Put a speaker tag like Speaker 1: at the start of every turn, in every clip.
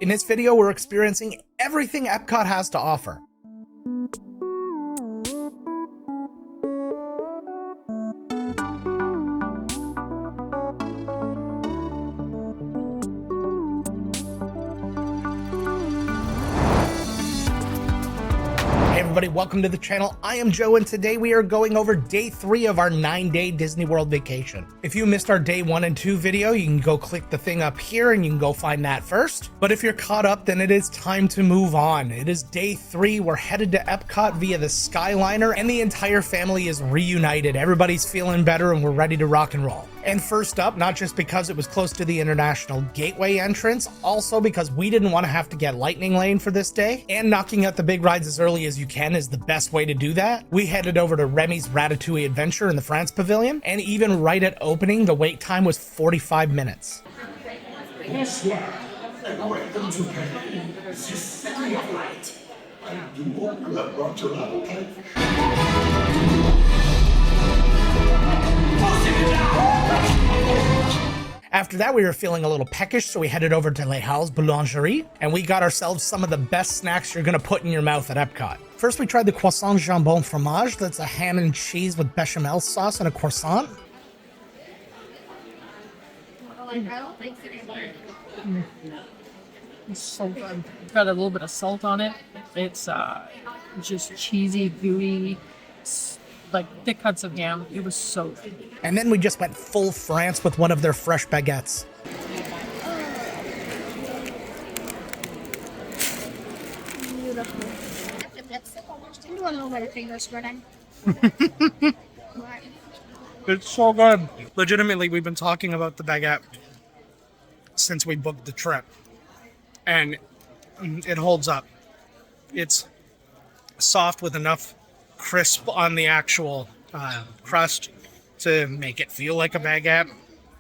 Speaker 1: In this video, we're experiencing everything Epcot has to offer. Everybody, welcome to the channel. I am Joe, and today we are going over day 3 of our 9-day Disney World vacation. If you missed our day 1 and 2 video, you can go click the thing up here and you can go find that first. But if you're caught up, then it is time to move on. It is day 3. We're headed to Epcot via the Skyliner, and the entire family is reunited. Everybody's feeling better and we're ready to rock and roll. And first up, not just because it was close to the International Gateway entrance, also because we didn't want to have to get Lightning Lane for this day, and knocking out the big rides as early as you can is the best way to do that. We headed over to Remy's Ratatouille Adventure in the France Pavilion, and even right at opening, the wait time was 45 minutes.
Speaker 2: Bonsoir, and welcome to Paris, the city of light. Du oncle a brought your appetite.
Speaker 1: After that, we were feeling a little peckish, so we headed over to Les Halles Boulangerie, and we got ourselves some of the best snacks you're gonna put in your mouth at Epcot. First, we tried the croissant jambon fromage. That's a ham and cheese with bechamel sauce and a croissant.
Speaker 3: It's so good. It's got a little bit of salt on it. It's just cheesy, gooey, like thick cuts of ham. It was so good.
Speaker 1: And then we just went full France with one of their fresh baguettes.
Speaker 4: Beautiful. I'm doing a little bit of finger spreading.
Speaker 1: It's so good. Legitimately, we've been talking about the baguette since we booked the trip, and it holds up. It's soft with enough crisp on the actual crust to make it feel like a baguette.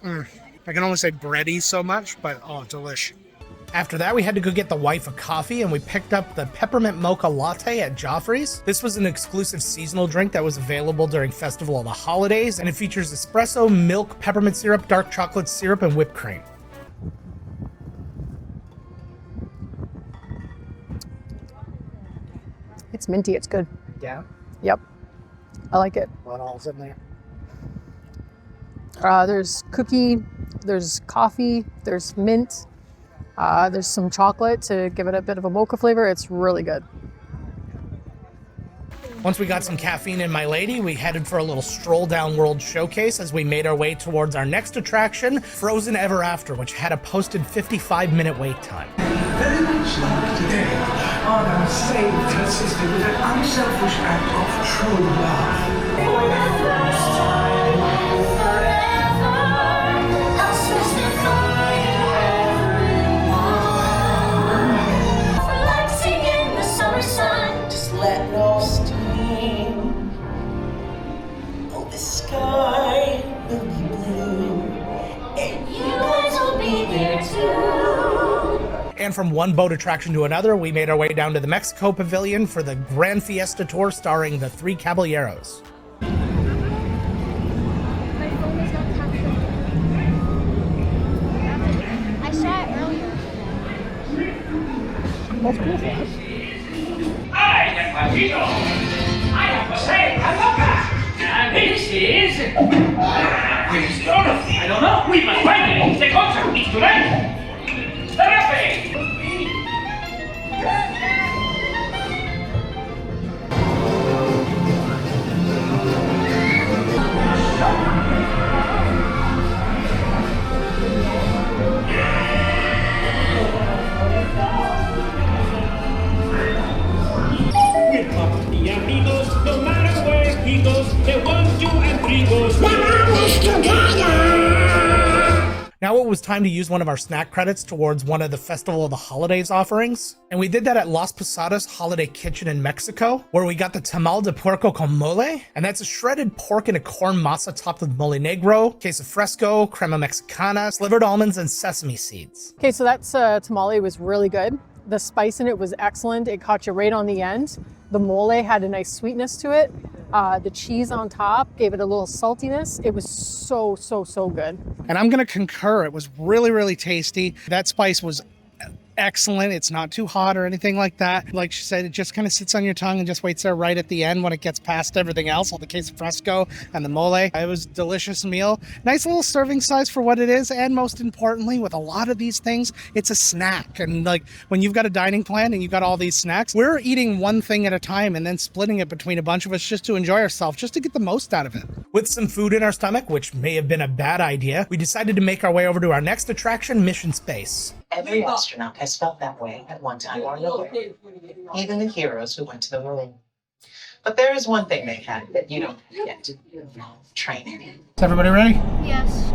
Speaker 1: I can only say bready so much, but oh, delish. After that, we had to go get the wife a coffee, and we picked up the peppermint mocha latte at Joffrey's. This was an exclusive seasonal drink that was available during Festival of the Holidays, and it features espresso, milk, peppermint syrup, dark chocolate syrup, and whipped cream.
Speaker 3: It's minty. It's good.
Speaker 1: Yeah.
Speaker 3: Yep. I like it.
Speaker 1: What all's in there?
Speaker 3: There's cookie, there's coffee, there's mint, there's some chocolate to give it a bit of a mocha flavor. It's really good.
Speaker 1: Once we got some caffeine in my lady, we headed for a little stroll down World Showcase as we made our way towards our next attraction, Frozen Ever After, which had a posted 55-minute wait time.
Speaker 2: Very much like today, Anna saved her sister with an unselfish act of true love. For the first time, forever, I'll satisfy everyone. Relaxing in the summer sun, just let no steam. Oh, the sky will be blue, and you guys will be there too.
Speaker 1: And from one boat attraction to another, we made our way down to the Mexico Pavilion for the Grand Fiesta Tour starring the Three Caballeros.
Speaker 4: My phone is not capturing. I saw it earlier.
Speaker 3: That's cool for us.
Speaker 5: I am Patito. I am Jose Aloca. And this is... I don't know. We must find it. It's the concert. It's tonight. Starape. No matter where he goes, the 1, 2, and 3 goes.
Speaker 1: Now it was time to use one of our snack credits towards one of the Festival of the Holidays offerings, and we did that at Las Posadas Holiday Kitchen in Mexico, where we got the tamal de puerco con mole, and that's a shredded pork in a corn masa topped with mole negro, queso fresco, crema mexicana, slivered almonds, and sesame seeds.
Speaker 3: Okay, so that tamale was really good. The spice in it was excellent. It caught you right on the end. The mole had a nice sweetness to it. The cheese on top gave it a little saltiness. It was so good.
Speaker 1: And I'm gonna concur, it was really, really tasty. That spice was excellent. It's not too hot or anything like that. Like she said, it just kind of sits on your tongue and just waits there right at the end when it gets past everything else, all the queso fresco and the mole. It was a delicious meal. Nice little serving size for what it is. And most importantly, with a lot of these things, it's a snack. And like when you've got a dining plan and you've got all these snacks, we're eating one thing at a time and then splitting it between a bunch of us just to enjoy ourselves, just to get the most out of it. With some food in our stomach, which may have been a bad idea, we decided to make our way over to our next attraction, Mission Space.
Speaker 2: Every astronaut has felt that way at one time or another, even the heroes who went to the moon. But there is one thing they had that you don't have yet: training.
Speaker 1: Is everybody ready?
Speaker 4: Yes.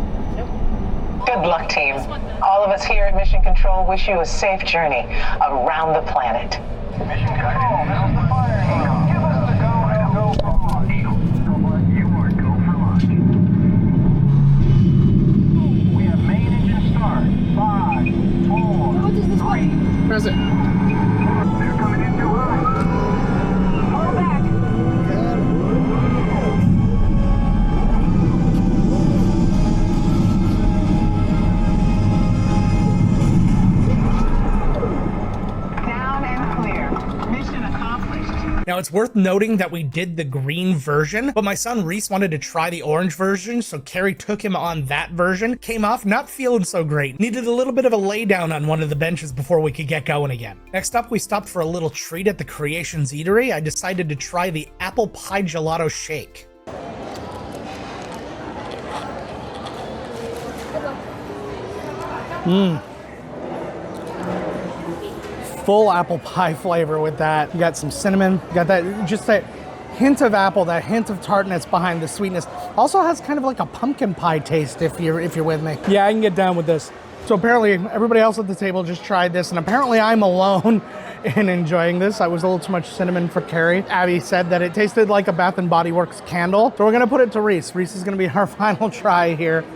Speaker 2: Good luck, team. All of us here at Mission Control wish you a safe journey around the planet.
Speaker 6: Mission Control, this is the fire Eagle. Give us the go and go for launch. Eagle, you are go for launch. We have main engine start. 5, 4, 3.
Speaker 1: Press it.
Speaker 6: They're coming in too high. Hold back. Down and clear. Mission accomplished.
Speaker 1: Now, it's worth noting that we did the green version, but my son Reese wanted to try the orange version, so Carrie took him on that version. Came off not feeling so great. Needed a little bit of a lay down on one of the benches before we could get going again. Next up, we stopped for a little treat at the Creations Eatery. I decided to try the apple pie gelato shake. Full apple pie flavor with that. You got some cinnamon, you got that, just that hint of apple, that hint of tartness behind the sweetness. Also has kind of like a pumpkin pie taste if you're with me. Yeah, I can get down with this. So apparently everybody else at the table just tried this, and apparently I'm alone in enjoying this. I was a little too much cinnamon for Carrie. Abby said that it tasted like a Bath & Body Works candle. So we're gonna put it to Reese. Reese is gonna be our final try here.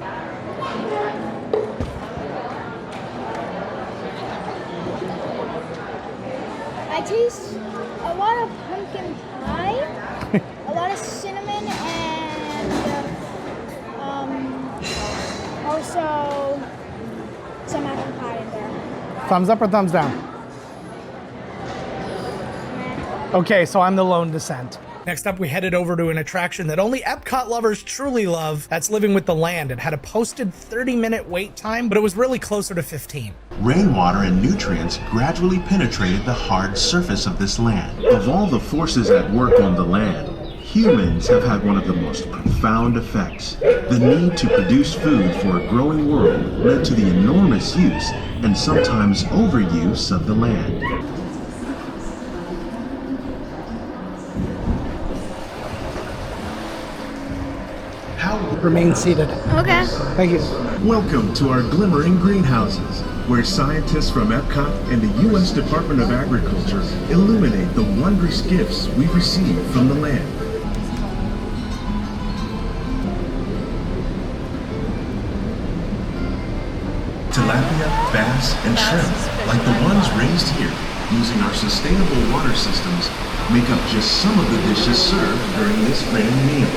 Speaker 4: I taste a lot of pumpkin pie, a lot of cinnamon, and also some apple pie in there.
Speaker 1: Thumbs up or thumbs down? Okay, so I'm the lone dissent. Next up, we headed over to an attraction that only Epcot lovers truly love. That's Living with the Land. It had a posted 30-minute wait time, but it was really closer to 15.
Speaker 7: Rainwater and nutrients gradually penetrated the hard surface of this land. Of all the forces at work on the land, humans have had one of the most profound effects. The need to produce food for a growing world led to the enormous use and sometimes overuse of the land.
Speaker 1: Remain seated.
Speaker 4: Okay.
Speaker 1: Thank you.
Speaker 7: Welcome to our glimmering greenhouses, where scientists from Epcot and the U.S. Department of Agriculture illuminate the wondrous gifts we receive from the land. Tilapia, bass, and shrimp, like the ones raised here, using our sustainable water systems, make up just some of the dishes served during this grand meal.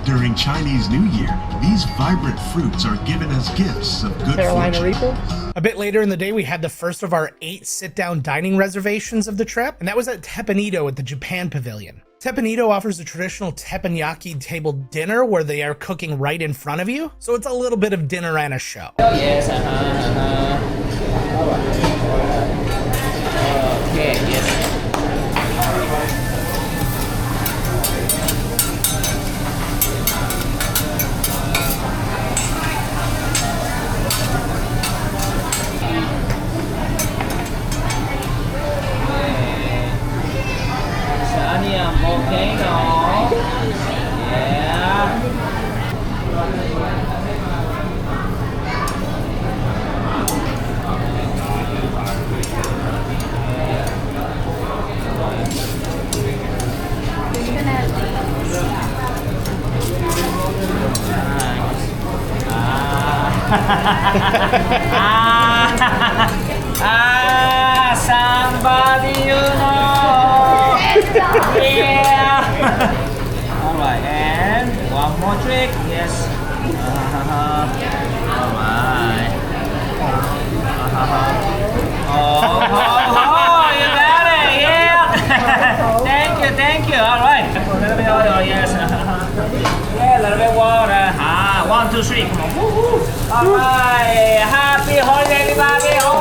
Speaker 7: During Chinese New Year, these vibrant fruits are given as gifts of good fortune.
Speaker 1: A bit later in the day, we had the first of our 8 sit-down dining reservations of the trip, and that was at Teppanyaki at the Japan Pavilion. Teppanyaki offers a traditional teppanyaki table dinner where they are cooking right in front of you, so it's a little bit of dinner and a show.
Speaker 8: Oh yes, Okay, yes. Volcano. Yeah. Somebody you know. Yeah. All right, and one more trick. Yes. All right. You got it, yeah. Thank you. All right. A little bit of oil, yes. Yeah, a little bit of water. 1, 2, 3. Come on. Woo-hoo. All right. Happy holiday, everybody. All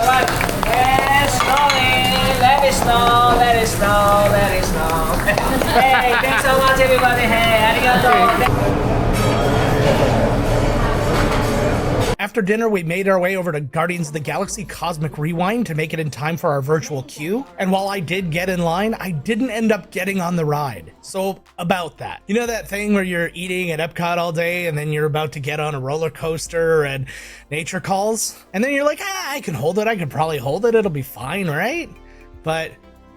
Speaker 8: right. And slowly. Let it snow. Hey, thanks so much, everybody. Hey, arigato.
Speaker 1: After dinner, we made our way over to Guardians of the Galaxy Cosmic Rewind to make it in time for our virtual queue. And while I did get in line, I didn't end up getting on the ride. So about that. You know that thing where you're eating at Epcot all day and then you're about to get on a roller coaster and nature calls? And then you're like, I can hold it. I can probably hold it. It'll be fine, right? But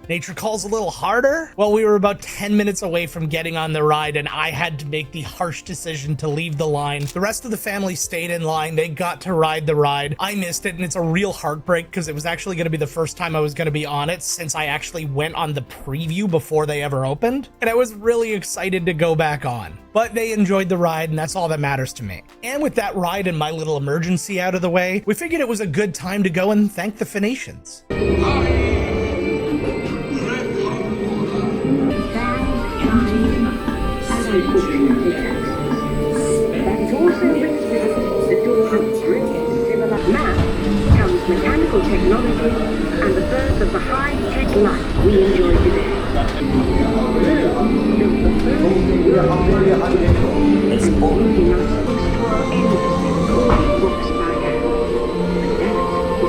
Speaker 1: nature calls a little harder? Well, we were about 10 minutes away from getting on the ride and I had to make the harsh decision to leave the line. The rest of the family stayed in line. They got to ride the ride. I missed it and it's a real heartbreak because it was actually going to be the first time I was going to be on it since I actually went on the preview before they ever opened. And I was really excited to go back on. But they enjoyed the ride and that's all that matters to me. And with that ride and my little emergency out of the way, we figured it was a good time to go and thank the Phoenicians.
Speaker 9: That also brings with us the dawn of brilliant civilization. Now comes mechanical technology and the birth of the high-tech life we enjoy today. It's all enough to explore endlessly, calling books by hand. But that is about to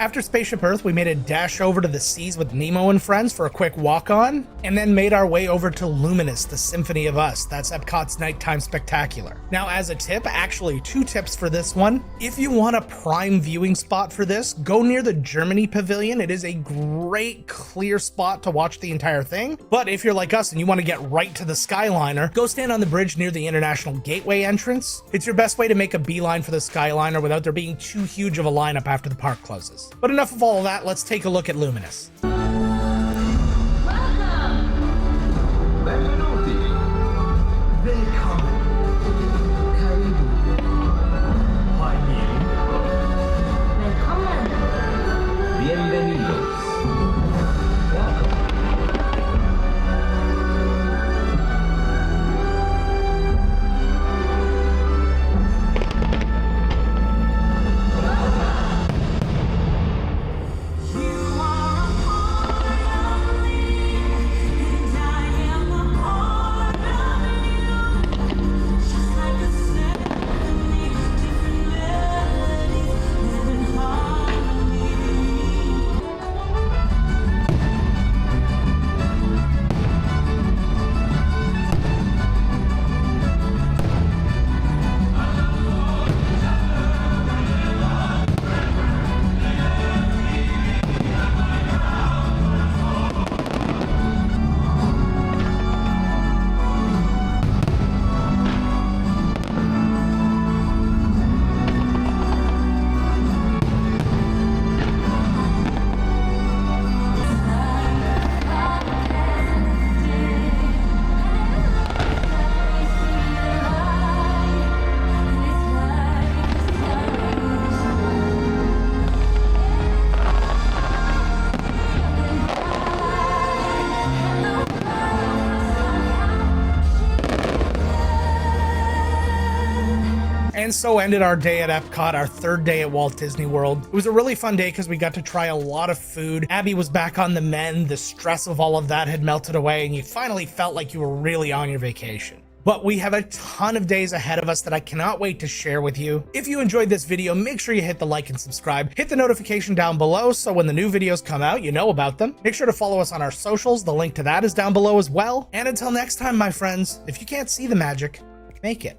Speaker 1: After Spaceship Earth, we made a dash over to the seas with Nemo and friends for a quick walk-on, and then made our way over to Luminous, the Symphony of Us. That's Epcot's nighttime spectacular. Now, as a tip, actually 2 tips for this one. If you want a prime viewing spot for this, go near the Germany Pavilion. It is a great, clear spot to watch the entire thing. But if you're like us and you want to get right to the Skyliner, go stand on the bridge near the International Gateway entrance. It's your best way to make a beeline for the Skyliner without there being too huge of a lineup after the park closes. But enough of all of that, let's take a look at Luminous.
Speaker 6: Benvenuti. Welcome. Karibu.欢迎. Bienvenidos. Welcome.
Speaker 1: And so ended our day at Epcot, our 3rd day at Walt Disney World. It was a really fun day because we got to try a lot of food. Abby was back on the mend, the stress of all of that had melted away, and you finally felt like you were really on your vacation. But we have a ton of days ahead of us that I cannot wait to share with you. If you enjoyed this video, make sure you hit the like and subscribe. Hit the notification down below so when the new videos come out, you know about them. Make sure to follow us on our socials. The link to that is down below as well. And until next time, my friends, if you can't see the magic, make it.